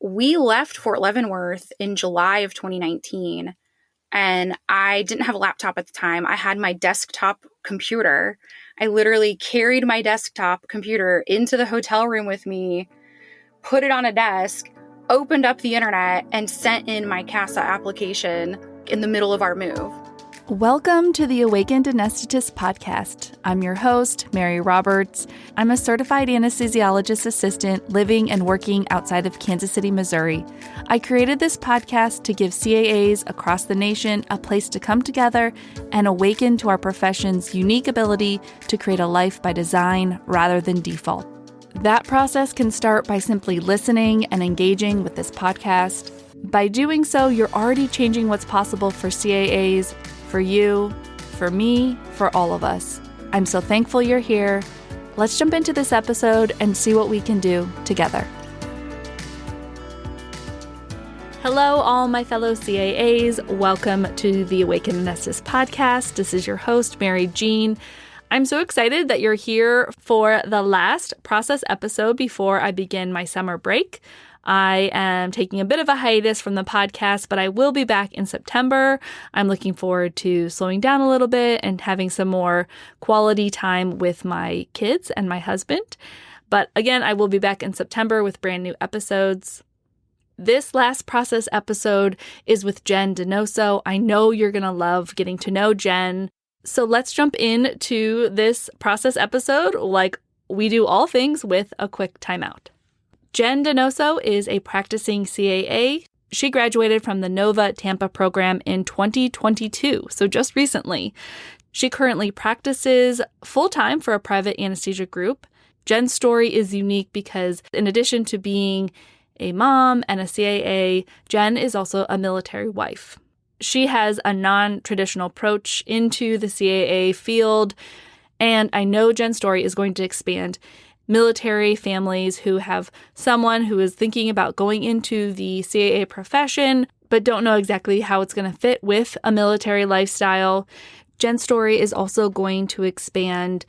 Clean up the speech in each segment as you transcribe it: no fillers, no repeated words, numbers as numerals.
we left Fort Leavenworth in July of 2019, and I didn't have a laptop at the time. I had my desktop computer. I literally carried my desktop computer into the hotel room with me, put it on a desk, opened up the internet, and sent in my CASA application in the middle of our move. Welcome to the Awakened Anesthetist podcast. I'm your host, Mary Roberts. I'm a certified anesthesiologist assistant living and working outside of Kansas City, Missouri. I created this podcast to give CAAs across the nation a place to come together and awaken to our profession's unique ability to create a life by design rather than default. That process can start by simply listening and engaging with this podcast. By doing so, you're already changing what's possible for CAAs, for you, for me, for all of us. I'm so thankful you're here. Let's jump into this episode and see what we can do together. Hello, all my fellow CAAs. Welcome to the Awaken Anesthetist podcast. This is your host, Mary Jean. I'm so excited that you're here for the last process episode before I begin my summer break. I am taking a bit of a hiatus from the podcast, but I will be back in September. I'm looking forward to slowing down a little bit and having some more quality time with my kids and my husband. But again, I will be back in September with brand new episodes. This last process episode is with Jen Donoso. I know you're going to love getting to know Jen. So let's jump into this process episode like we do all things with a quick timeout. Jen Donoso is a practicing CAA. She graduated from the Nova Tampa program in 2022, so just recently. She currently practices full-time for a private anesthesia group. Jen's story is unique because in addition to being a mom and a CAA, Jen is also a military wife. She has a non-traditional approach into the CAA field, and I know Jen's story is going to expand military families who have someone who is thinking about going into the CAA profession, but don't know exactly how it's going to fit with a military lifestyle. Jen's story is also going to expand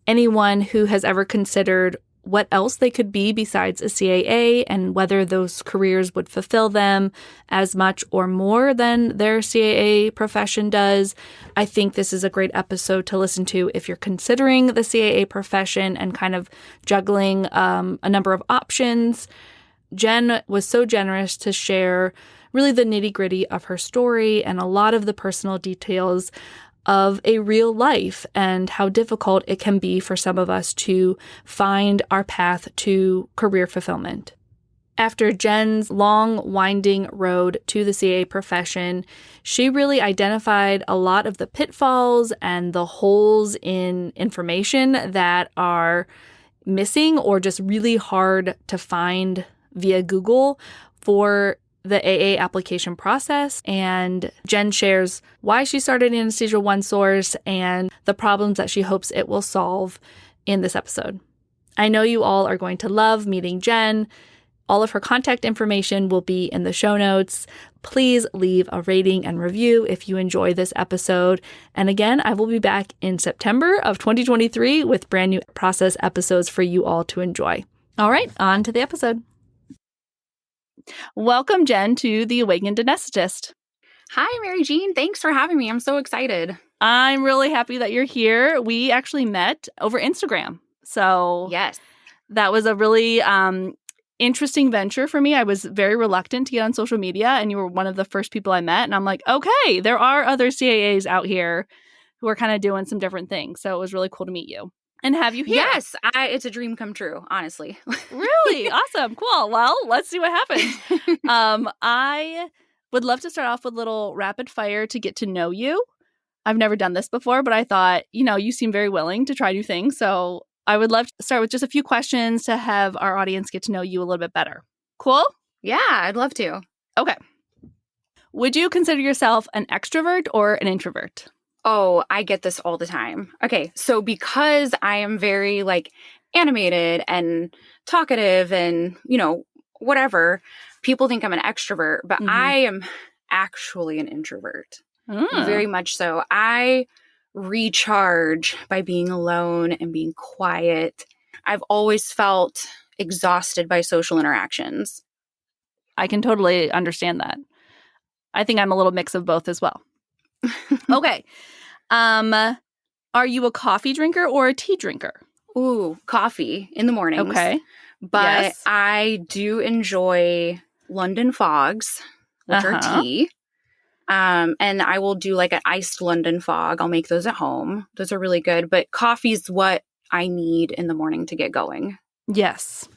anyone who has ever considered what else they could be besides a CAA and whether those careers would fulfill them as much or more than their CAA profession does. I think this is a great episode to listen to if you're considering the CAA profession and kind of juggling a number of options. Jen was so generous to share really the nitty-gritty of her story and a lot of the personal details of a real life and how difficult it can be for some of us to find our path to career fulfillment. After Jen's long, winding road to the CAA profession, she really identified a lot of the pitfalls and the holes in information that are missing or just really hard to find via Google for the AA application process, and Jen shares why she started Anesthesia OneSource and the problems that she hopes it will solve in this episode. I know you all are going to love meeting Jen. All of her contact information will be in the show notes. Please leave a rating and review if you enjoy this episode. And again, I will be back in September of 2023 with brand new process episodes for you all to enjoy. All right, on to the episode. Welcome, Jen, to the Awakened Anesthetist. Hi, Mary Jean. Thanks for having me. I'm so excited. I'm really happy that you're here. We actually met over Instagram. So yes, that was a really interesting venture for me. I was very reluctant to get on social media, and you were one of the first people I met. And I'm like, okay, there are other CAAs out here who are kind of doing some different things. So it was really cool to meet you and have you here. Yes, it's a dream come true, honestly. Really? Awesome. Cool. Well, let's see what happens. I would love to start off with a little rapid fire to get to know you. I've never done this before, but I thought, you seem very willing to try new things. So I would love to start with just a few questions to have our audience get to know you a little bit better. Cool? Yeah, I'd love to. Okay. Would you consider yourself an extrovert or an introvert? Oh, I get this all the time. Okay, so because I am very animated and talkative and, whatever, people think I'm an extrovert, but I am actually an introvert. Very much so. I recharge by being alone and being quiet. I've always felt exhausted by social interactions. I can totally understand that. I think I'm a little mix of both as well. Okay. Are you a coffee drinker or a tea drinker? Ooh, coffee in the mornings. Okay. But Yes. I do enjoy London fogs, which are tea. And I will do like an iced London fog. I'll make those at home. Those are really good. But coffee's what I need in the morning to get going. Yes.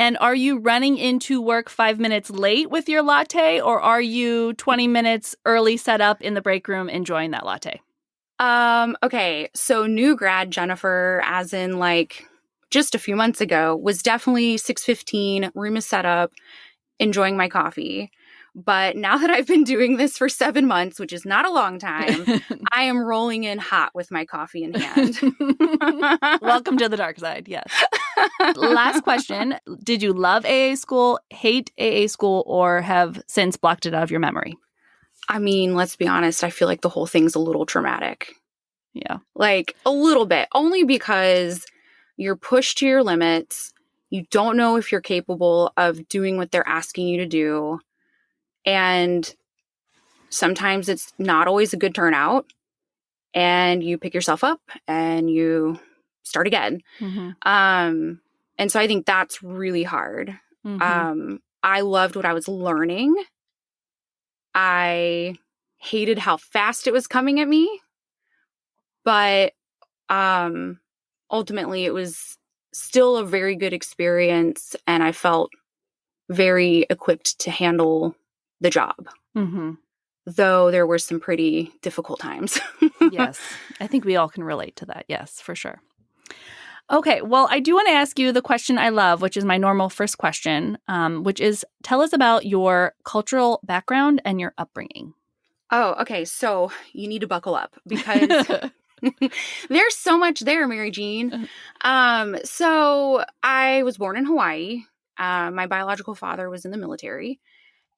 And are you running into work 5 minutes late with your latte, or are you 20 minutes early set up in the break room enjoying that latte? Okay. So new grad Jennifer, as in like just a few months ago, was definitely 6:15, room is set up, enjoying my coffee. But now that I've been doing this for 7 months, which is not a long time, I am rolling in hot with my coffee in hand. Welcome to the dark side. Yes. Last question. Did you love AA school, hate AA school, or have since blocked it out of your memory? I mean, let's be honest. I feel like the whole thing's a little traumatic. Yeah. Like a little bit, only because you're pushed to your limits. You don't know if you're capable of doing what they're asking you to do. And sometimes it's not always a good turnout. And you pick yourself up and you start again. Mm-hmm. And so I think that's really hard. Mm-hmm. I loved what I was learning. I hated how fast it was coming at me. But ultimately, it was still a very good experience. And I felt very equipped to handle the job. Mm-hmm. Though there were some pretty difficult times. Yes. I think we all can relate to that. Yes, for sure. Okay. Well, I do want to ask you the question I love, which is my normal first question, which is tell us about your cultural background and your upbringing. Oh, okay. So you need to buckle up because there's so much there, Mary Jean. So I was born in Hawaii. My biological father was in the military.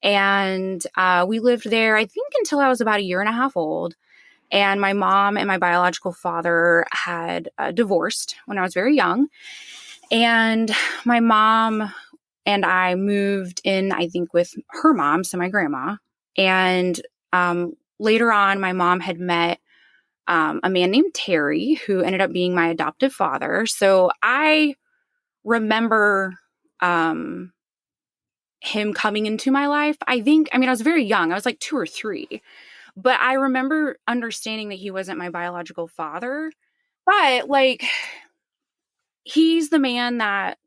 And we lived there, I think, until I was about a year and a half old. And my mom and my biological father had divorced when I was very young. And my mom and I moved in, I think, with her mom, so my grandma. And later on, my mom had met a man named Terry, who ended up being my adoptive father. So I remember him coming into my life. I was very young. I was like 2 or 3. But I remember understanding that he wasn't my biological father. But like, he's the man that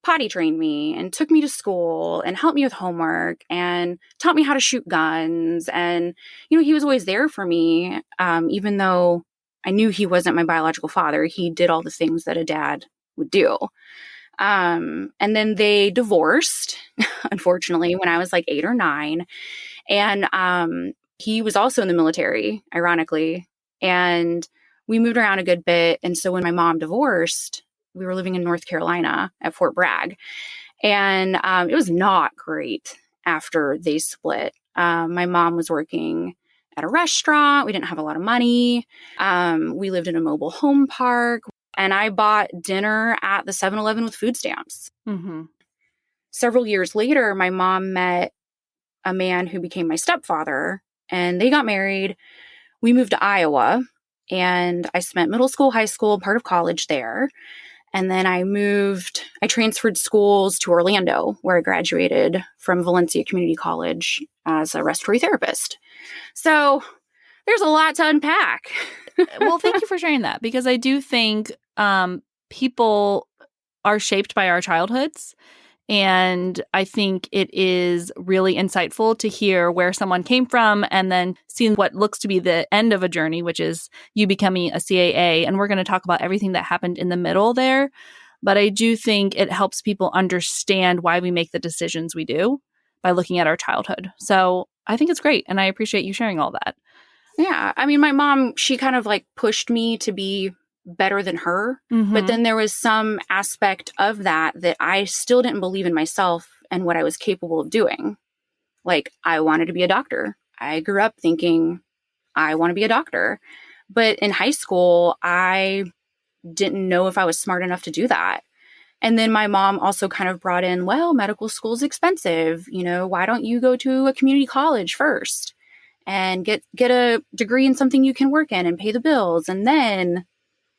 potty trained me and took me to school and helped me with homework and taught me how to shoot guns. And, he was always there for me. Even though I knew he wasn't my biological father, he did all the things that a dad would do. And then they divorced, unfortunately, when I was like 8 or 9. And he was also in the military, ironically. And we moved around a good bit. And so when my mom divorced, we were living in North Carolina at Fort Bragg. And it was not great after they split. My mom was working at a restaurant. We didn't have a lot of money. We lived in a mobile home park. And I bought dinner at the 7-Eleven with food stamps. Mm-hmm. Several years later, my mom met a man who became my stepfather, and they got married. We moved to Iowa, and I spent middle school, high school, part of college there. And then I transferred schools to Orlando, where I graduated from Valencia Community College as a respiratory therapist. So there's a lot to unpack. Well, thank you for sharing that, because I do think people are shaped by our childhoods. And I think it is really insightful to hear where someone came from and then seeing what looks to be the end of a journey, which is you becoming a CAA. And we're going to talk about everything that happened in the middle there. But I do think it helps people understand why we make the decisions we do by looking at our childhood. So I think it's great. And I appreciate you sharing all that. Yeah. I mean, my mom, she kind of like pushed me to be better than her. Mm-hmm. But then there was some aspect of that I still didn't believe in myself and what I was capable of doing. Like, I wanted to be a doctor. I grew up thinking I want to be a doctor. But in high school, I didn't know if I was smart enough to do that. And then my mom also kind of brought in, well, medical school is expensive. Why don't you go to a community college first and get a degree in something you can work in and pay the bills, and then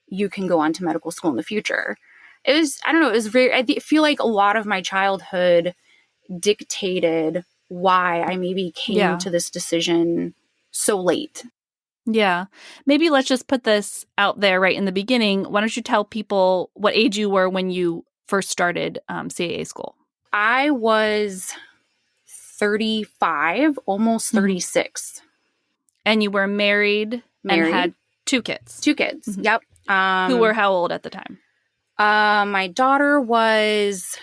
you can go on to medical school in the future. It was, I don't know, it was I feel like a lot of my childhood dictated why I maybe came to this decision so late. Yeah. Maybe let's just put this out there right in the beginning. Why don't you tell people what age you were when you first started CAA school? I was 35, almost 36. And you were married and had 2 kids. 2 kids. Yep. Who were how old at the time? My daughter was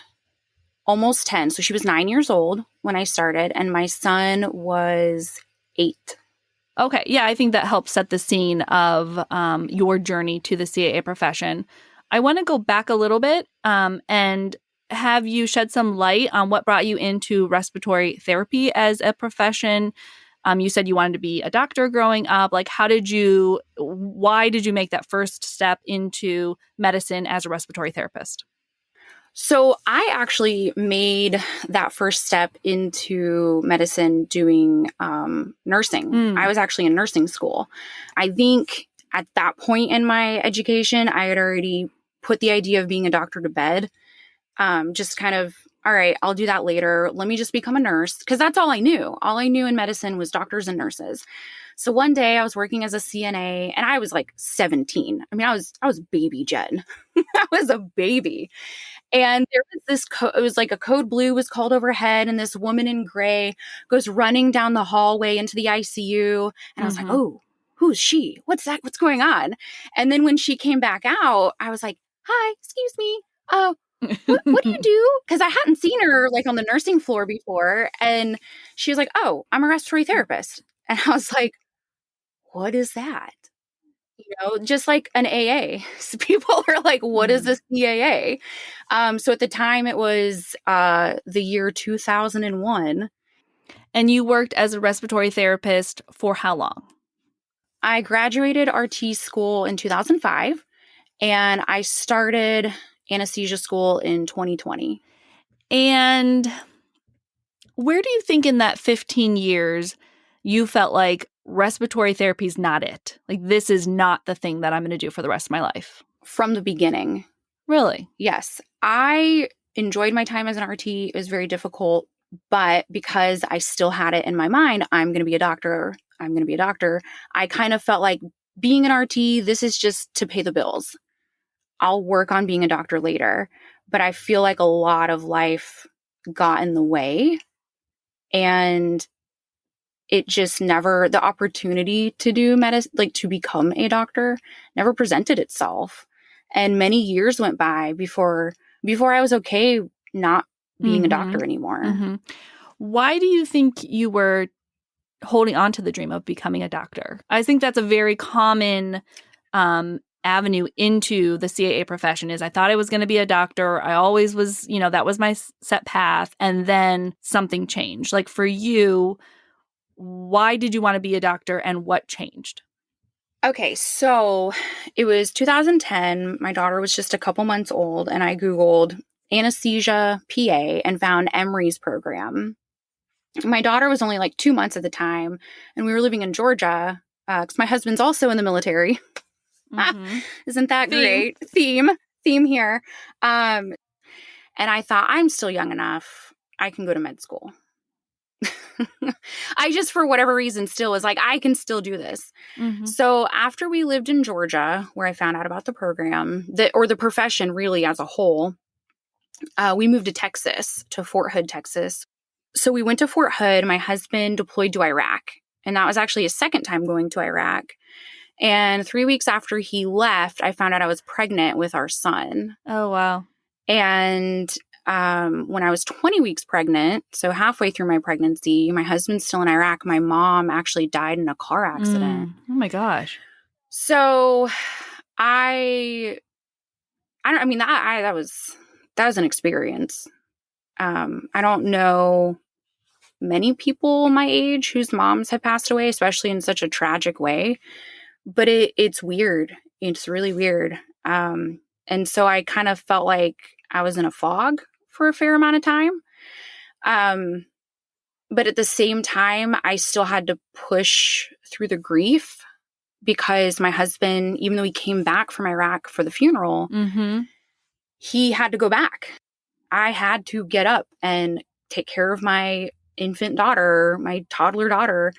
almost 10. So she was 9 years old when I started, and my son was 8. Okay. Yeah, I think that helps set the scene of your journey to the CAA profession. I want to go back a little bit and have you shed some light on what brought you into respiratory therapy as a profession. You said you wanted to be a doctor growing up. Like, why did you make that first step into medicine as a respiratory therapist? So I actually made that first step into medicine doing nursing. I was actually in nursing school. I think at that point in my education, I had already put the idea of being a doctor to bed. Just kind of, all right, I'll do that later. Let me just become a nurse, because that's all I knew. All I knew in medicine was doctors and nurses. So one day I was working as a CNA, and I was like 17. I mean, I was baby Jen. I was a baby. And there was this, it was like a code blue was called overhead, and this woman in gray goes running down the hallway into the ICU. And I was like, oh, who's she? What's that? What's going on? And then when she came back out, I was like, hi, excuse me. What do you do? Because I hadn't seen her like on the nursing floor before. And she was like, oh, I'm a respiratory therapist. And I was like, what is that? Just like an AA. So people are like, what is this CAA? So at the time it was the year 2001. And you worked as a respiratory therapist for how long? I graduated RT school in 2005, and I started anesthesia school in 2020. And where do you think in that 15 years you felt like respiratory therapy is not it? Like, this is not the thing that I'm going to do for the rest of my life? From the beginning. Really? Yes. I enjoyed my time as an RT. It was very difficult, but because I still had it in my mind, I'm going to be a doctor. I kind of felt like being an RT, this is just to pay the bills. I'll work on being a doctor later. But I feel like a lot of life got in the way, and it just never, the opportunity to do medicine, like to become a doctor, never presented itself. And many years went by before I was okay not being a doctor anymore. Why do you think you were holding on to the dream of becoming a doctor? I think that's a very common avenue into the CAA profession. Is I thought I was going to be a doctor. I always was, that was my set path. And then something changed. Like, for you, why did you want to be a doctor, and what changed? Okay, so it was 2010. My daughter was just a couple months old, and I Googled anesthesia PA and found Emory's program. My daughter was only like 2 months at the time, and we were living in Georgia because my husband's also in the military. Isn't that great? Theme here. And I thought, I'm still young enough. I can go to med school. I just, for whatever reason, still was like, I can still do this. So after we lived in Georgia, where I found out about the program, or the profession really as a whole, we moved to Texas, to Fort Hood, Texas. So we went to Fort Hood. My husband deployed to Iraq, and that was actually his second time going to Iraq. And 3 weeks after he left, I found out I was pregnant with our son. Oh, wow. And when I was 20 weeks pregnant, so halfway through my pregnancy, my husband's still in Iraq. My mom actually died in a car accident. Oh my gosh. So that was an experience. I don't know many people my age whose moms have passed away, especially in such a tragic way. But it's weird. It's really weird. And so I kind of felt like I was in a fog for a fair amount of time. But at the same time, I still had to push through the grief because my husband, even though he came back from Iraq for the funeral, he had to go back. I had to get up and take care of my infant daughter, my toddler daughter.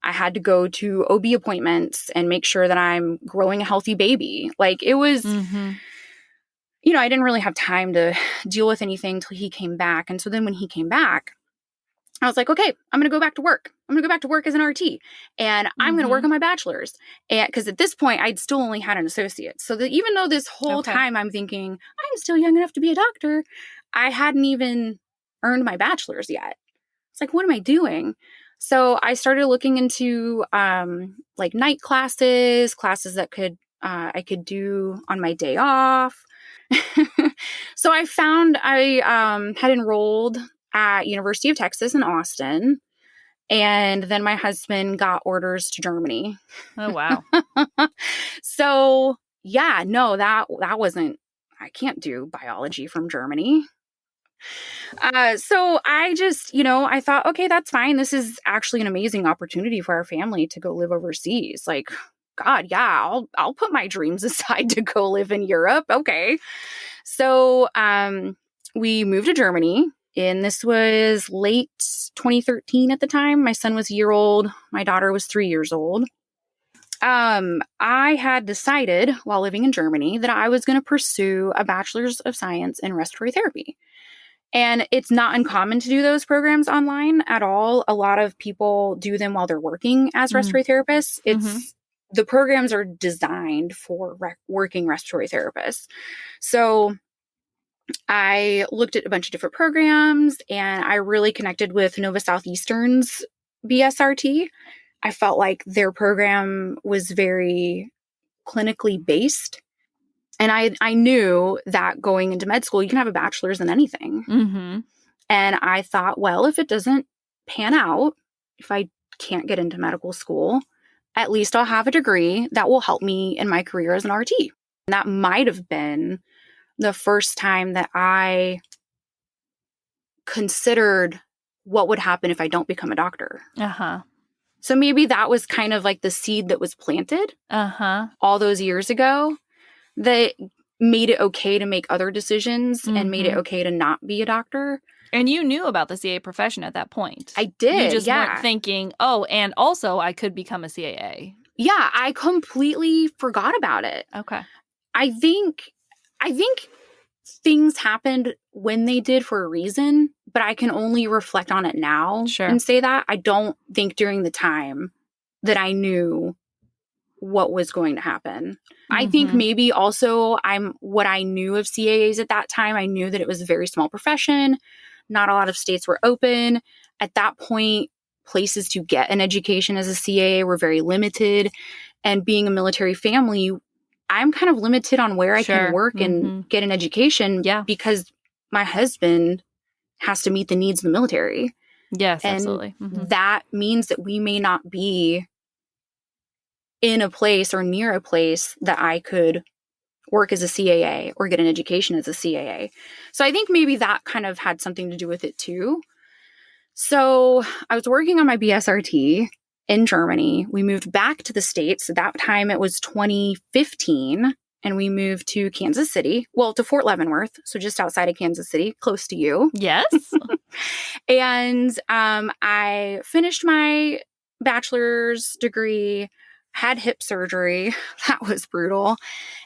I had to go to OB appointments and make sure that I'm growing a healthy baby. Like it was, you know, I didn't really have time to deal with anything until he came back. And so then when he came back, I was like, okay, I'm going to go back to work. I'm going to go back to work as an RT and I'm going to work on my bachelor's. And because at this point I'd still only had an associate. So that even though this whole time I'm thinking I'm still young enough to be a doctor, I hadn't even earned my bachelor's yet. It's like, what am I doing? So I started looking into like night classes that I could do on my day off. So I found I had enrolled at University of Texas in Austin. And then my husband got orders to Germany. Oh, wow. So yeah, no, that wasn't, I can't do biology from Germany. So I just, I thought, okay, that's fine. This is actually an amazing opportunity for our family to go live overseas. Like, God, yeah, I'll put my dreams aside to go live in Europe. Okay. So, we moved to Germany, and this was late 2013 at the time. My son was a year old. My daughter was 3 years old. I had decided while living in Germany that I was going to pursue a bachelor's of science in respiratory therapy. And it's not uncommon to do those programs online at all. A lot of people do them while they're working as respiratory therapists. The programs are designed for working respiratory therapists. So I looked at a bunch of different programs and I really connected with Nova Southeastern's BSRT. I felt like their program was very clinically based. And I knew that going into med school, you can have a bachelor's in anything. And I thought, well, if it doesn't pan out, if I can't get into medical school, at least I'll have a degree that will help me in my career as an RT. And that might have been the first time that I considered what would happen if I don't become a doctor. So maybe that was kind of like the seed that was planted all those years ago that made it okay to make other decisions and made it okay to not be a doctor. And you knew about the CAA profession at that point. I did, You just weren't thinking, oh, and also I could become a CAA. Yeah, I completely forgot about it. Okay. I think things happened when they did for a reason, but I can only reflect on it now and say that. I don't think during the time that I knew what was going to happen. I think maybe also what I knew of CAAs at that time, I knew that it was a very small profession. Not a lot of states were open. At that point, places to get an education as a CAA were very limited. And being a military family, I'm kind of limited on where I can work and get an education because my husband has to meet the needs of the military. Yes, and absolutely. That means that we may not be in a place or near a place that I could work as a CAA or get an education as a CAA. So I think maybe that kind of had something to do with it too. So I was working on my BSRT in Germany. We moved back to the States. At that time, it was 2015, and we moved to Kansas City. Well, to Fort Leavenworth, so just outside of Kansas City, close to you. Yes. And I finished my bachelor's degree, had hip surgery. That was brutal.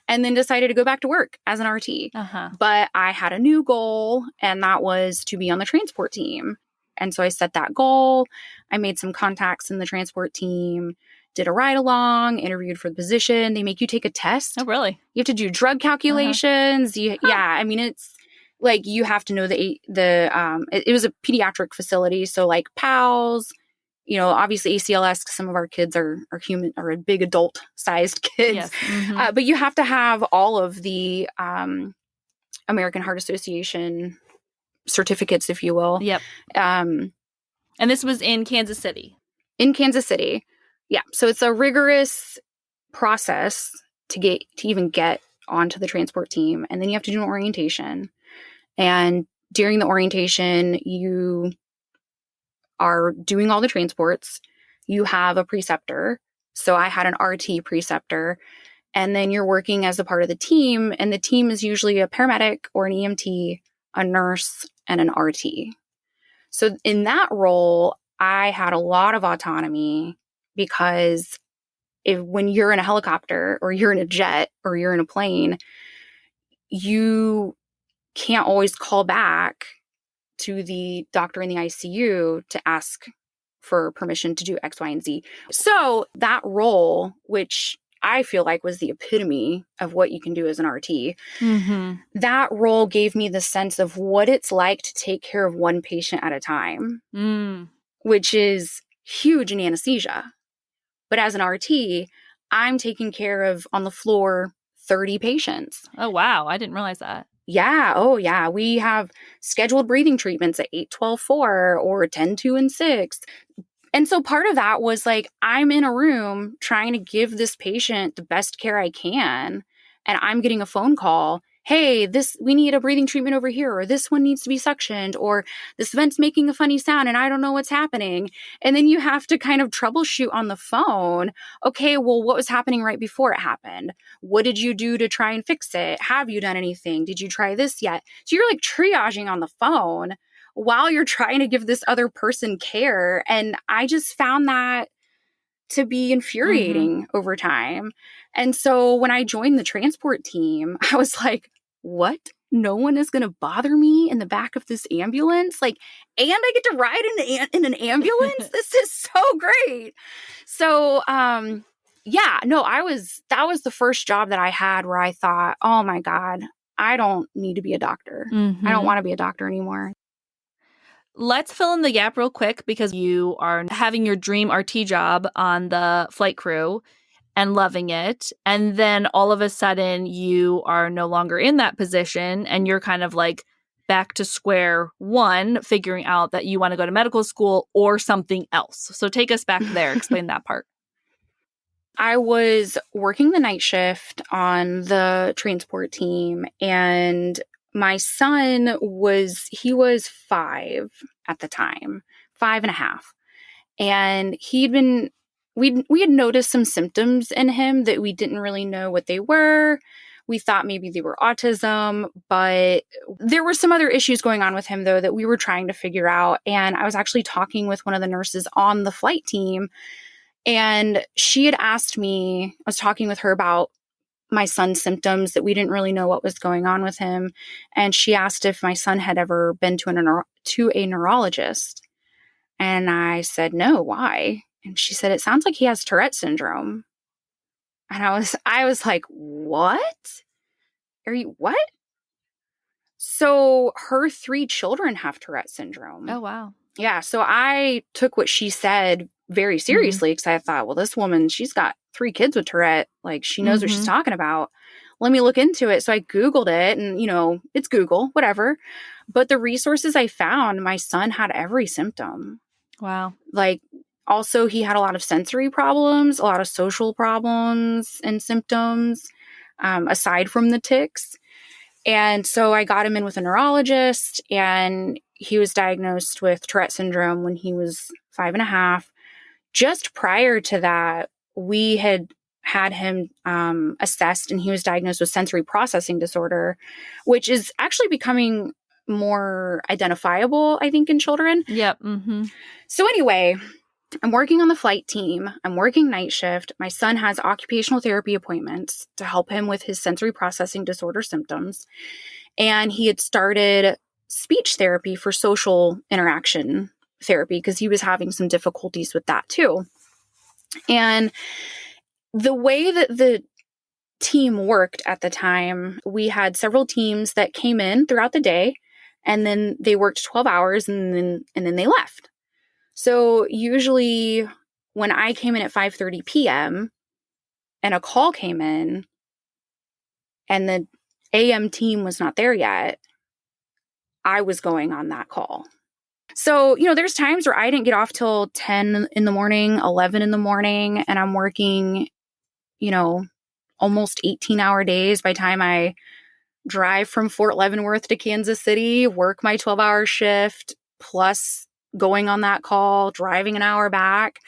And then decided to go back to work as an RT. But I had a new goal, and that was to be on the transport team. And so I set that goal. I made some contacts in the transport team, did a ride along, interviewed for the position. They make you take a test. Oh, really? You have to do drug calculations. Yeah, I mean, it's like you have to know it was a pediatric facility. So like PALS, obviously ACLS, 'cause some of our kids are human or big adult sized kids. Yes. But you have to have all of the American Heart Association certificates, if you will. Yep. And this was in Kansas City. In Kansas City. Yeah. So it's a rigorous process to even get onto the transport team. And then you have to do an orientation. And during the orientation, you are doing all the transports. You have a preceptor. So I had an RT preceptor. And then you're working as a part of the team. And the team is usually a paramedic or an EMT, a nurse, and an RT. So in that role, I had a lot of autonomy because when you're in a helicopter or you're in a jet or you're in a plane, you can't always call back to the doctor in the ICU to ask for permission to do X, Y, and Z. So that role, which I feel like was the epitome of what you can do as an RT, that role gave me the sense of what it's like to take care of one patient at a time, which is huge in anesthesia. But as an RT, I'm taking care of, on the floor, 30 patients. Oh, wow. I didn't realize that. Yeah. Oh, yeah. We have scheduled breathing treatments at 8, 12, 4 or 10, 2, and 6. And so part of that was like, I'm in a room trying to give this patient the best care I can. And I'm getting a phone call. Hey, we need a breathing treatment over here, or this one needs to be suctioned, or this vent's making a funny sound and I don't know what's happening. And then you have to kind of troubleshoot on the phone. Okay, well, what was happening right before it happened? What did you do to try and fix it? Have you done anything? Did you try this yet? So you're like triaging on the phone while you're trying to give this other person care. And I just found that to be infuriating over time. And so when I joined the transport team, I was like, what? No one is going to bother me in the back of this ambulance? Like, and I get to ride in an ambulance? This is so great. So, that was the first job that I had where I thought, oh my God, I don't need to be a doctor. I don't want to be a doctor anymore. Let's fill in the gap real quick because you are having your dream RT job on the flight crew and loving it. And then all of a sudden you are no longer in that position and you're kind of like back to square one, figuring out that you want to go to medical school or something else. So take us back there. Explain that part. I was working the night shift on the transport team, and my son was 5 at the time, 5.5. And we had noticed some symptoms in him that we didn't really know what they were. We thought maybe they were autism, but there were some other issues going on with him, though, that we were trying to figure out. And I was actually talking with one of the nurses on the flight team, and she had asked me, I was talking with her about my son's symptoms, that we didn't really know what was going on with him. And she asked if my son had ever been to a neurologist. And I said, no, why? And she said, it sounds like he has Tourette syndrome. And I was like, what? What? So her 3 children have Tourette syndrome. Oh, wow. Yeah. So I took what she said very seriously because I thought, well, this woman, she's got 3 kids with Tourette. Like, she knows what she's talking about. Let me look into it. So I Googled it, and, it's Google, whatever. But the resources I found, my son had every symptom. Wow. Like, also, he had a lot of sensory problems, a lot of social problems and symptoms, aside from the tics. And so I got him in with a neurologist, and he was diagnosed with Tourette syndrome when he was 5.5. Just prior to that, we had him assessed, and he was diagnosed with sensory processing disorder, which is actually becoming more identifiable, I think, in children. Yep. So anyway, I'm working on the flight team. I'm working night shift. My son has occupational therapy appointments to help him with his sensory processing disorder symptoms. And he had started speech therapy for social interaction therapy because he was having some difficulties with that too. And the way that the team worked at the time, we had several teams that came in throughout the day, and then they worked 12 hours and then they left. So usually when I came in at 5:30 p.m. and a call came in and the AM team was not there yet, I was going on that call. So, there's times where I didn't get off till 10 in the morning, 11 in the morning, and I'm working, almost 18-hour days by the time I drive from Fort Leavenworth to Kansas City, work my 12-hour shift, plus going on that call, driving an hour back.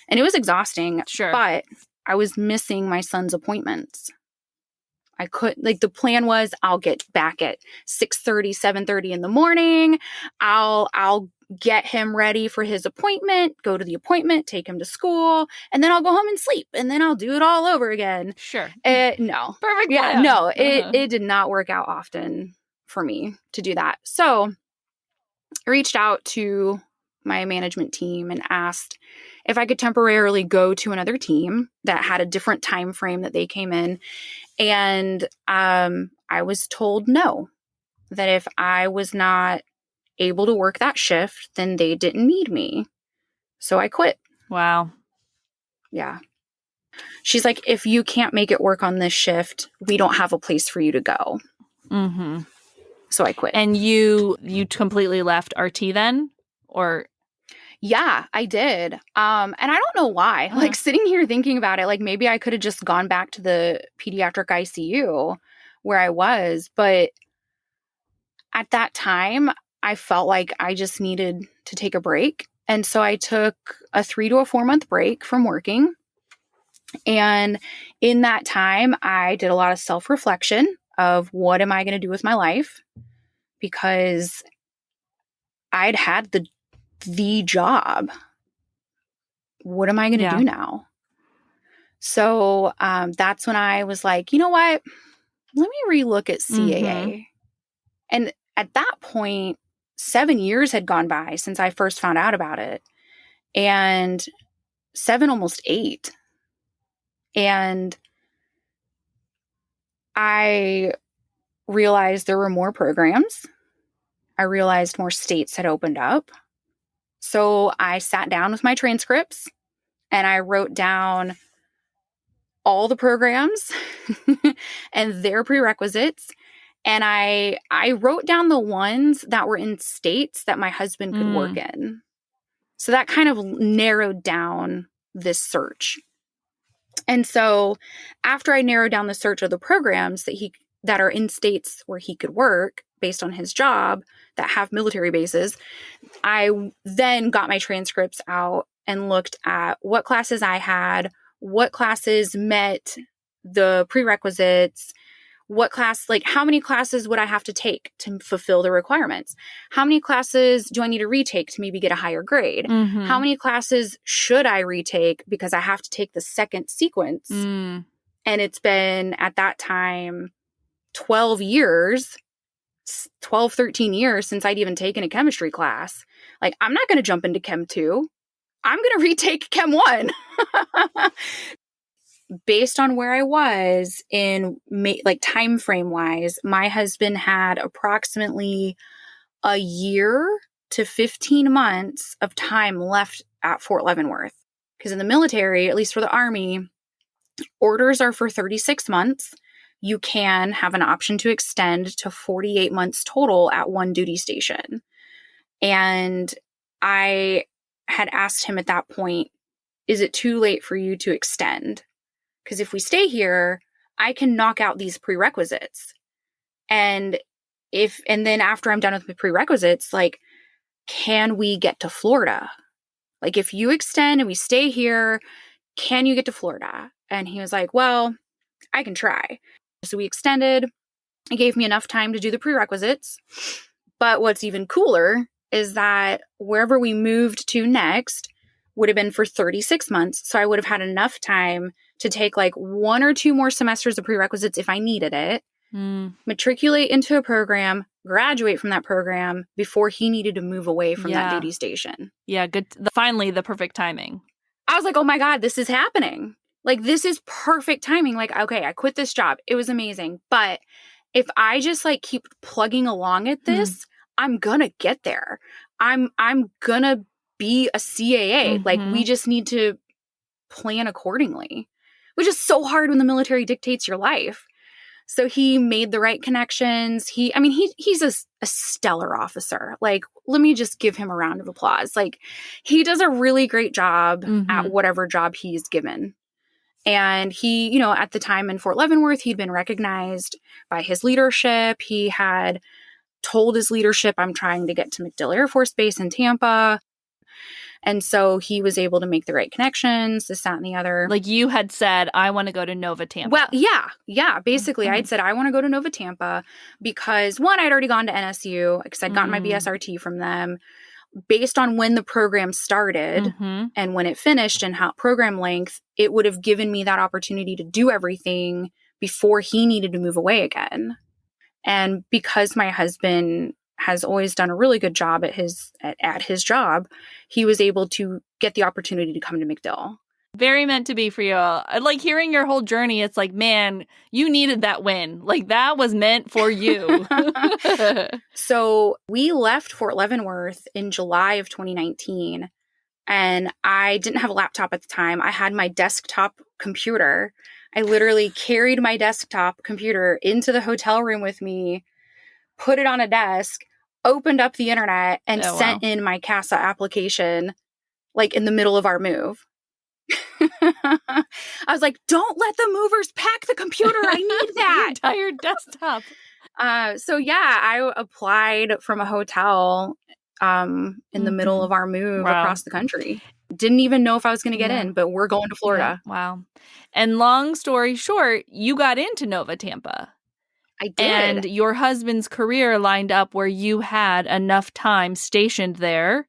And it was exhausting. Sure. But I was missing my son's appointments. I couldn't, like, the plan was I'll get back at 6:30, 7:30 in the morning. I'll get him ready for his appointment, go to the appointment, take him to school, and then I'll go home and sleep, and then I'll do it all over again. Sure. No. Perfect. Yeah, plan. no, it did not work out often for me to do that. So I reached out to my management team and asked if I could temporarily go to another team that had a different time frame that they came in. And I was told no, that if I was not able to work that shift, then they didn't need me. So I quit. Wow. Yeah. She's like, if you can't make it work on this shift, we don't have a place for you to go. Mm-hmm. So I quit. And you completely left RT then? Or yeah, I did. And I don't know why. Like, sitting here thinking about it, like, maybe I could have just gone back to the pediatric ICU where I was. But at that time, I felt like I just needed to take a break. And so I took a 3 to 4 month break from working. And in that time, I did a lot of self-reflection of what am I going to do with my life? Because I'd had the job. What am I going to do now? So that's when I was like, you know what? Let me relook at CAA. Mm-hmm. And at that point, 7 years had gone by since I first found out about it. And 7, almost 8. And I realized there were more programs. I realized more states had opened up. So I sat down with my transcripts and I wrote down all the programs and their prerequisites. And I wrote down the ones that were in states that my husband could work in. So that kind of narrowed down this search. And so after I narrowed down the search of the programs that are in states where he could work based on his job that have military bases, I then got my transcripts out and looked at what classes I had, what classes met the prerequisites, how many classes would I have to take to fulfill the requirements? How many classes do I need to retake to maybe get a higher grade? Mm-hmm. How many classes should I retake because I have to take the second sequence? And it's been, at that time, 13 years since I'd even taken a chemistry class. Like, I'm not going to jump into Chem 2. I'm going to retake Chem 1. Based on where I was in, like, time frame wise, my husband had approximately a year to 15 months of time left at Fort Leavenworth. Because in the military, at least for the Army, orders are for 36 months. You can have an option to extend to 48 months total at one duty station. And I had asked him at that point, is it too late for you to extend? Because if we stay here, I can knock out these prerequisites. And then after I'm done with the prerequisites, like, can we get to Florida? Like, if you extend and we stay here, can you get to Florida? And he was like, well, I can try. So we extended. It gave me enough time to do the prerequisites. But what's even cooler is that wherever we moved to next would have been for 36 months. So I would have had enough time to take like 1 or 2 more semesters of prerequisites if I needed it, matriculate into a program, graduate from that program before he needed to move away from that duty station. Yeah, good. Finally, the perfect timing. I was like, oh my God, this is happening. Like, this is perfect timing. Like, okay, I quit this job. It was amazing. But if I just like keep plugging along at this, I'm gonna get there. I'm gonna be a CAA. Like, we just need to plan accordingly, which is so hard when the military dictates your life. So he made the right connections. He's a stellar officer. Like, let me just give him a round of applause. Like, he does a really great job at whatever job he's given. And he, at the time in Fort Leavenworth, he'd been recognized by his leadership. He had told his leadership, I'm trying to get to MacDill Air Force Base in Tampa. And so he was able to make the right connections, this, that, and the other. Like you had said, I want to go to Nova Tampa. Well, yeah. Basically, I'd said I want to go to Nova Tampa because, one, I'd already gone to NSU because I'd gotten my BSRT from them. Based on when the program started and when it finished and how program length, it would have given me that opportunity to do everything before he needed to move away again. And because my husband has always done a really good job at his job, he was able to get the opportunity to come to MacDill. Very meant to be for you. Like hearing your whole journey, it's like, man, you needed that win. Like that was meant for you. So we left Fort Leavenworth in July of 2019, and I didn't have a laptop at the time. I had my desktop computer. I literally carried my desktop computer into the hotel room with me, put it on a desk, opened up the internet, and sent in my CASA application, like in the middle of our move. I was like, don't let the movers pack the computer. I need that. Entire desktop. So yeah, I applied from a hotel in the middle of our move across the country. Didn't even know if I was going to get in, but we're going to Florida. Yeah. Wow. And long story short, you got into Nova Tampa. I did. And your husband's career lined up where you had enough time stationed there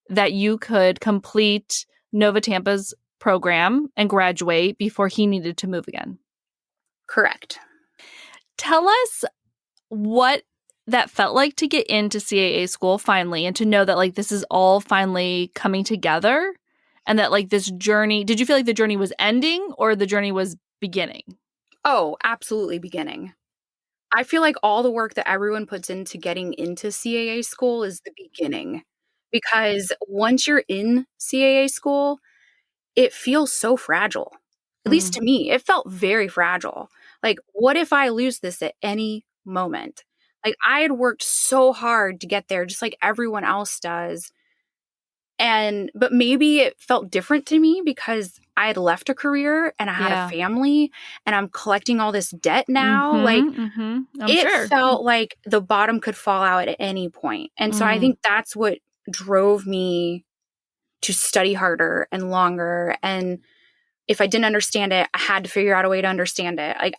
that you could complete Nova Tampa's program and graduate before he needed to move again. Correct. Tell us what that felt like to get into CAA school finally and to know that like this is all finally coming together and that like this journey, did you feel like the journey was ending or the journey was beginning? Oh, absolutely beginning. I feel like all the work that everyone puts into getting into CAA school is the beginning, because once you're in CAA school, it feels so fragile. At least to me, it felt very fragile. Like, what if I lose this at any moment? Like, I had worked so hard to get there, just like everyone else does. But maybe it felt different to me because I had left a career and I had a family and I'm collecting all this debt now. It felt like the bottom could fall out at any point. And so I think that's what drove me to study harder and longer. And if I didn't understand it, I had to figure out a way to understand it. Like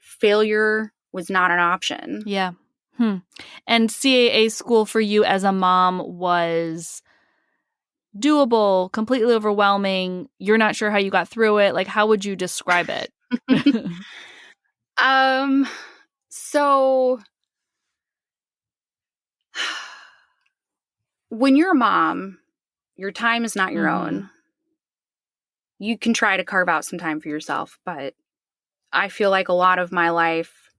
failure was not an option. Yeah. And CAA school for you as a mom was doable, completely overwhelming. You're not sure how you got through it. Like, how would you describe it? So when you're a mom, your time is not your own. You can try to carve out some time for yourself, but I feel like a lot of my life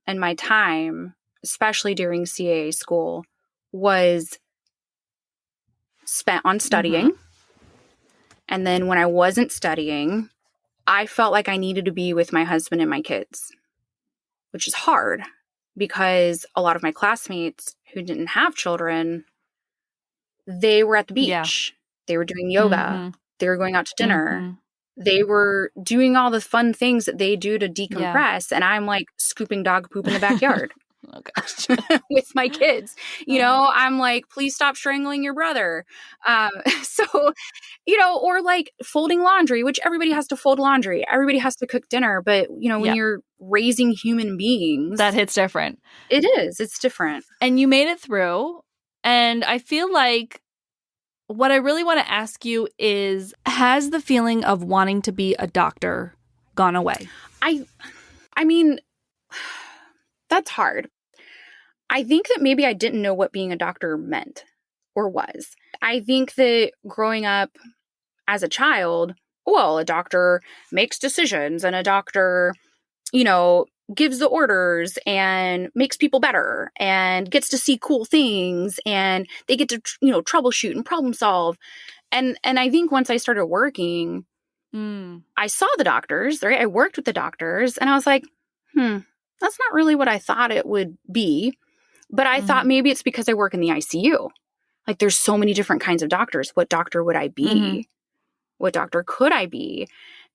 and my time, especially during CAA school, was spent on studying. And then when I wasn't studying, I felt like I needed to be with my husband and my kids, which is hard because a lot of my classmates who didn't have children, they were at the beach. Yeah. They were doing yoga. They were going out to dinner. They were doing all the fun things that they do to decompress. Yeah. And I'm like scooping dog poop in the backyard. Oh, gosh. With my kids. I'm like, please stop strangling your brother. Or like folding laundry, which everybody has to fold laundry. Everybody has to cook dinner. But, when you're raising human beings. That hits different. It is. It's different. And you made it through. And I feel like what I really want to ask you is, has the feeling of wanting to be a doctor gone away? I mean, that's hard. I think that maybe I didn't know what being a doctor meant or was. I think that growing up as a child, a doctor makes decisions and a doctor, gives the orders and makes people better and gets to see cool things and they get to, troubleshoot and problem solve. And I think once I started working, I saw the doctors, right? I worked with the doctors and I was like, that's not really what I thought it would be. But I thought maybe it's because I work in the ICU. Like there's so many different kinds of doctors. What doctor would I be? What doctor could I be?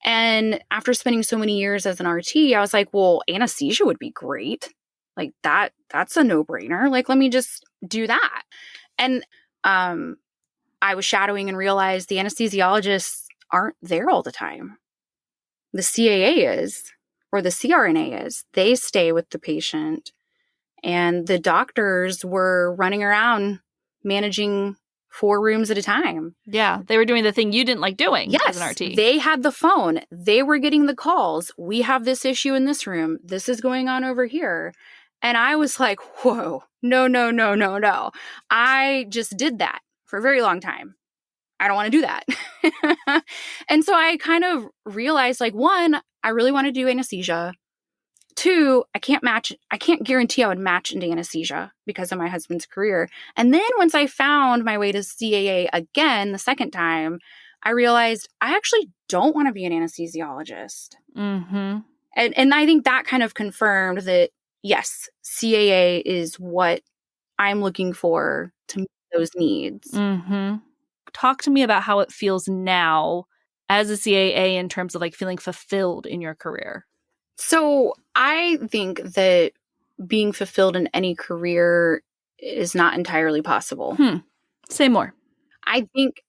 And after spending so many years as an RT, I was like, well, anesthesia would be great. Like that's a no-brainer. Like, let me just do that. And I was shadowing and realized the anesthesiologists aren't there all the time. The CAA is, or the CRNA is. They stay with the patient. And the doctors were running around managing 4 rooms at a time. Yeah, they were doing the thing you didn't like doing as an Yes, RT. they had the phone. They were getting the calls. We have this issue in this room. This is going on over here. And I was like, whoa, no, no, no, no, no. I just did that for a very long time. I don't want to do that. And so I kind of realized, like, 1, I really want to do anesthesia. 2, I can't guarantee I would match into anesthesia because of my husband's career. And then once I found my way to CAA again, the second time, I realized I actually don't want to be an anesthesiologist. Mm-hmm. And I think that kind of confirmed that, yes, CAA is what I'm looking for to meet those needs. Mm-hmm. Talk to me about how it feels now as a CAA in terms of like feeling fulfilled in your career. So I think that being fulfilled in any career is not entirely possible. Say more. I think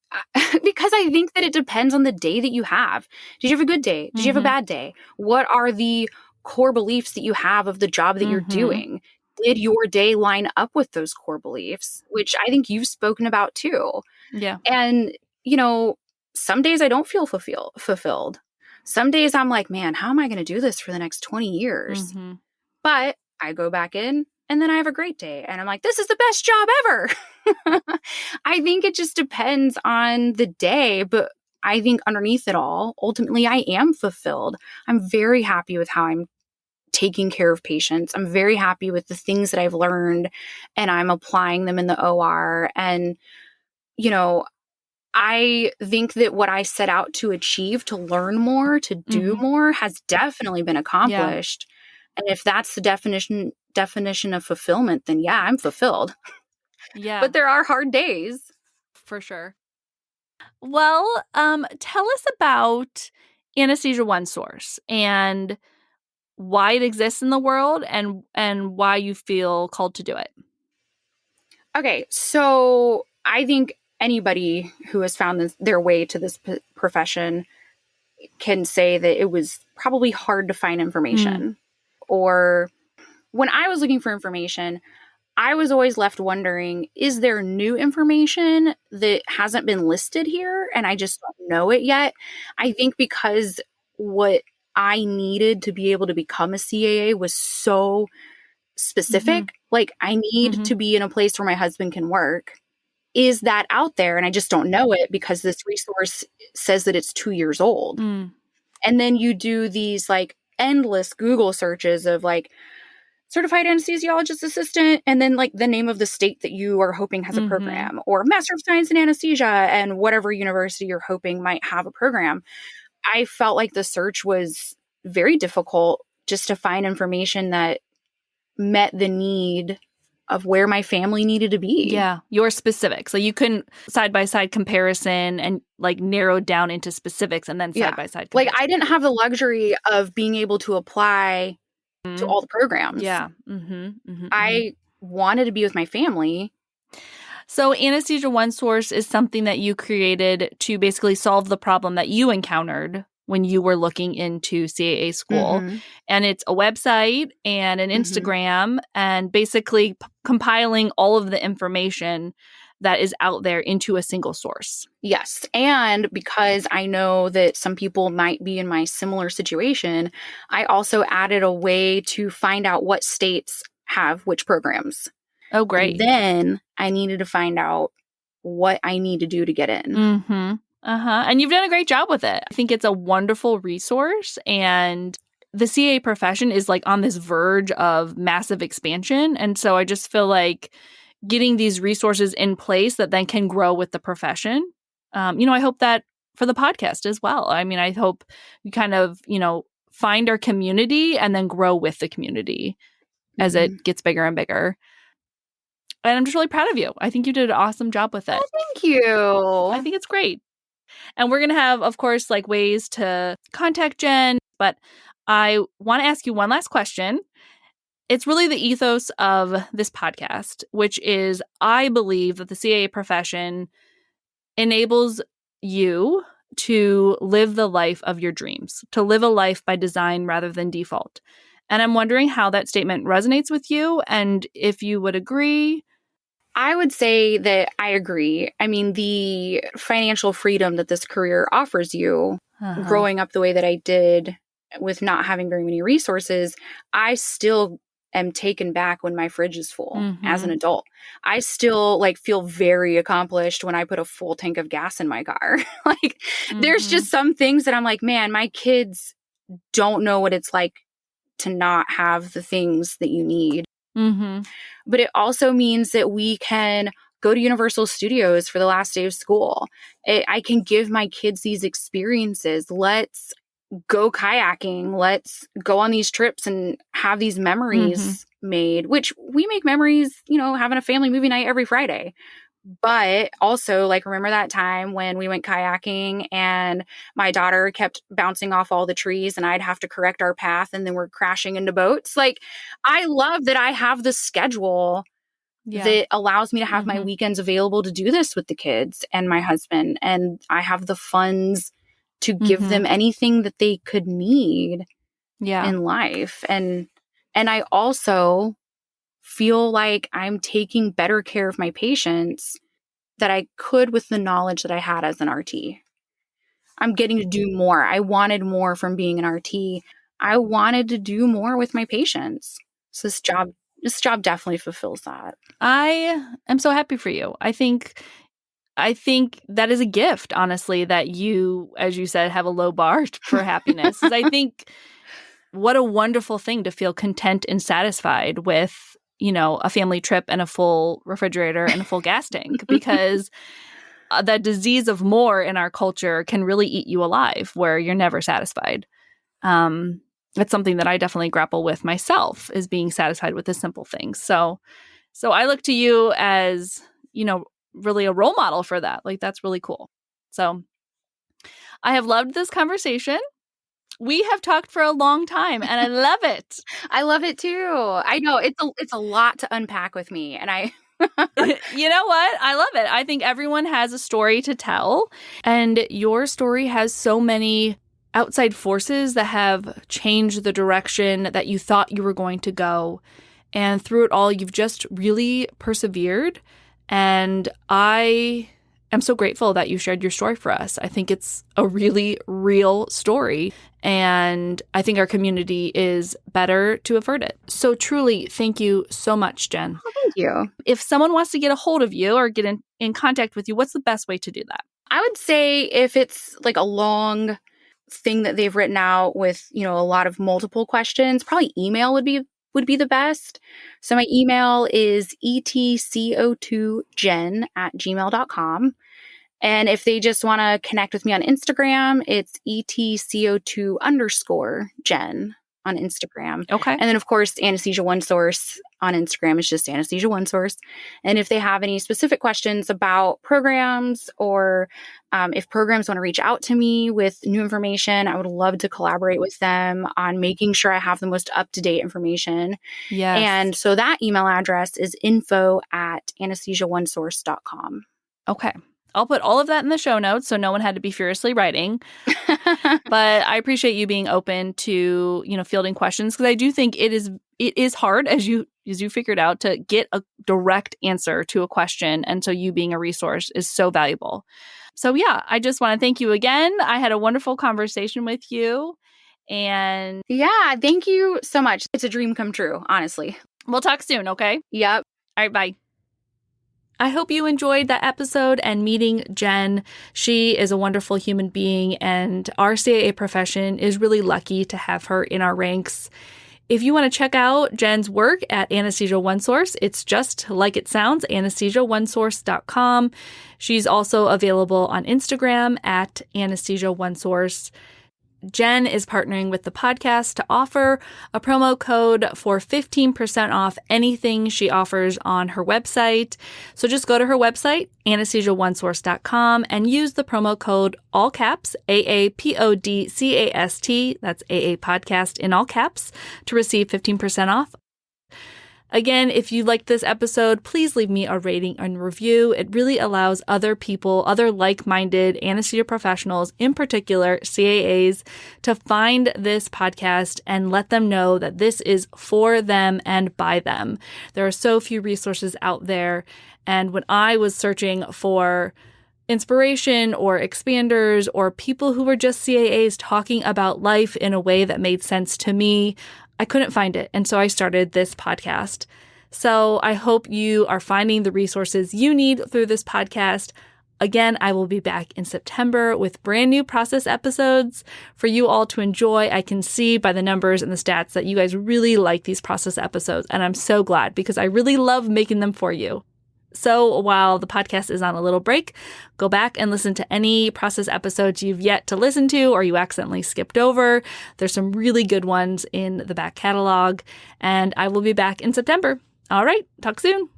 because I think that it depends on the day that you have. Did you have a good day? Did you have a bad day? What are the core beliefs that you have of the job that you're doing? Did your day line up with those core beliefs, which I think you've spoken about too? Yeah. And, you know, some days I don't feel fulfilled. Some days I'm like, man, how am I going to do this for the next 20 years? But I go back in and then I have a great day. And I'm like, this is the best job ever. I think it just depends on the day. But I think underneath it all, ultimately, I am fulfilled. I'm very happy with how I'm taking care of patients. I'm very happy with the things that I've learned and I'm applying them in the OR. And, you know, I think that what I set out to achieve, to learn more, to do more, has definitely been accomplished. Yeah. And if that's the definition of fulfillment, then yeah, I'm fulfilled. Yeah. But there are hard days. For sure. Well, tell us about Anesthesia OneSource and why it exists in the world and why you feel called to do it. Okay, so I think anybody who has found their way to this profession can say that it was probably hard to find information. Or when I was looking for information, I was always left wondering, is there new information that hasn't been listed here and I just don't know it yet? I think because what I needed to be able to become a CAA was so specific. Like, I need to be in a place where my husband can work. Is that out there? And I just don't know it because this resource says that it's 2 years old. And then you do these like endless Google searches of like certified anesthesiologist assistant, and then like the name of the state that you are hoping has a program, or Master of Science in Anesthesia and whatever university you're hoping might have a program. I felt like the search was very difficult just to find information that met the need of where my family needed to be. Yeah, your specifics. So you couldn't side-by-side comparison and like narrow down into specifics and then side-by-side comparison. Like I didn't have the luxury of being able to apply to all the programs. Yeah. I wanted to be with my family. So Anesthesia OneSource is something that you created to basically solve the problem that you encountered when you were looking into CAA school. And it's a website and an Instagram and basically compiling all of the information that is out there into a single source. Yes. And because I know that some people might be in my similar situation, I also added a way to find out what states have which programs. Oh, great. And then I needed to find out what I need to do to get in. And you've done a great job with it. I think it's a wonderful resource, and the CAA profession is like on this verge of massive expansion. And so I just feel like getting these resources in place that then can grow with the profession. I hope that for the podcast as well. I mean, I hope we kind of, find our community and then grow with the community as it gets bigger and bigger. And I'm just really proud of you. I think you did an awesome job with it. Oh, thank you. I think it's great. And we're going to have, of course, like ways to contact Jen. But I want to ask you one last question. It's really the ethos of this podcast, which is I believe that the CAA profession enables you to live the life of your dreams, to live a life by design rather than default. And I'm wondering how that statement resonates with you and if you would agree. I would say that I agree. I mean, the financial freedom that this career offers you, growing up the way that I did with not having very many resources, I still am taken back when my fridge is full as an adult. I still like feel very accomplished when I put a full tank of gas in my car. Like there's just some things that I'm like, man, my kids don't know what it's like to not have the things that you need. But it also means that we can go to Universal Studios for the last day of school. I can give my kids these experiences. Let's go kayaking. Let's go on these trips and have these memories made, which we make memories, you know, having a family movie night every Friday. But also, like, remember that time when we went kayaking and my daughter kept bouncing off all the trees and I'd have to correct our path and then we're crashing into boats? Like, I love that I have the schedule that allows me to have my weekends available to do this with the kids and my husband. And I have the funds to give them anything that they could need in life. And I also feel like I'm taking better care of my patients that I could with the knowledge that I had as an RT. I'm getting to do more. I wanted more from being an RT. I wanted to do more with my patients. So this job definitely fulfills that. I am so happy for you. I think that is a gift, honestly, that you, as you said, have a low bar for happiness. I think what a wonderful thing to feel content and satisfied with, you know, a family trip and a full refrigerator and a full gas tank, because the disease of more in our culture can really eat you alive where you're never satisfied. It's something that I definitely grapple with myself, is being satisfied with the simple things. So I look to you as, you know, really a role model for that. Like, that's really cool. So I have loved this conversation. We have talked for a long time and I love it. I love it too. I know it's a lot to unpack with me, and I You know what? I love it. I think everyone has a story to tell, and your story has so many outside forces that have changed the direction that you thought you were going to go. And through it all, you've just really persevered. And I am so grateful that you shared your story for us. I think it's a really real story. And I think our community is better to have heard it. So truly, thank you so much, Jen. Oh, thank you. If someone wants to get a hold of you or get in contact with you, what's the best way to do that? I would say if it's like a long thing that they've written out with, you know, a lot of multiple questions, probably email would be the best. So my email is etco2jen@gmail.com. And if they just want to connect with me on Instagram, it's etco2_jen on Instagram. Okay. And then, of course, Anesthesia OneSource on Instagram is just Anesthesia OneSource. And if they have any specific questions about programs, or if programs want to reach out to me with new information, I would love to collaborate with them on making sure I have the most up-to-date information. Yes. And so that email address is info@anesthesiaonesource.com. Okay. I'll put all of that in the show notes so no one had to be furiously writing. But I appreciate you being open to, you know, fielding questions, because I do think it is hard, as you figured out, to get a direct answer to a question. And so you being a resource is so valuable. So yeah, I just want to thank you again. I had a wonderful conversation with you. And yeah, thank you so much. It's a dream come true, honestly. We'll talk soon, okay? Yep. All right, bye. I hope you enjoyed that episode and meeting Jen. She is a wonderful human being, and our CAA profession is really lucky to have her in our ranks. If you want to check out Jen's work at Anesthesia OneSource, it's just like it sounds, anesthesiaonesource.com. She's also available on Instagram at Anesthesia OneSource. Jen is partnering with the podcast to offer a promo code for 15% off anything she offers on her website. So just go to her website, anesthesiaonesource.com, and use the promo code all caps, AAPODCAST, that's AA podcast in all caps, to receive 15% off. Again, if you liked this episode, please leave me a rating and review. It really allows other people, other like-minded anesthesia professionals, in particular CAAs, to find this podcast and let them know that this is for them and by them. There are so few resources out there. And when I was searching for inspiration or expanders or people who were just CAAs talking about life in a way that made sense to me, I couldn't find it. And so I started this podcast. So I hope you are finding the resources you need through this podcast. Again, I will be back in September with brand new process episodes for you all to enjoy. I can see by the numbers and the stats that you guys really like these process episodes. And I'm so glad because I really love making them for you. So while the podcast is on a little break, go back and listen to any process episodes you've yet to listen to or you accidentally skipped over. There's some really good ones in the back catalog, and I will be back in September. All right, talk soon.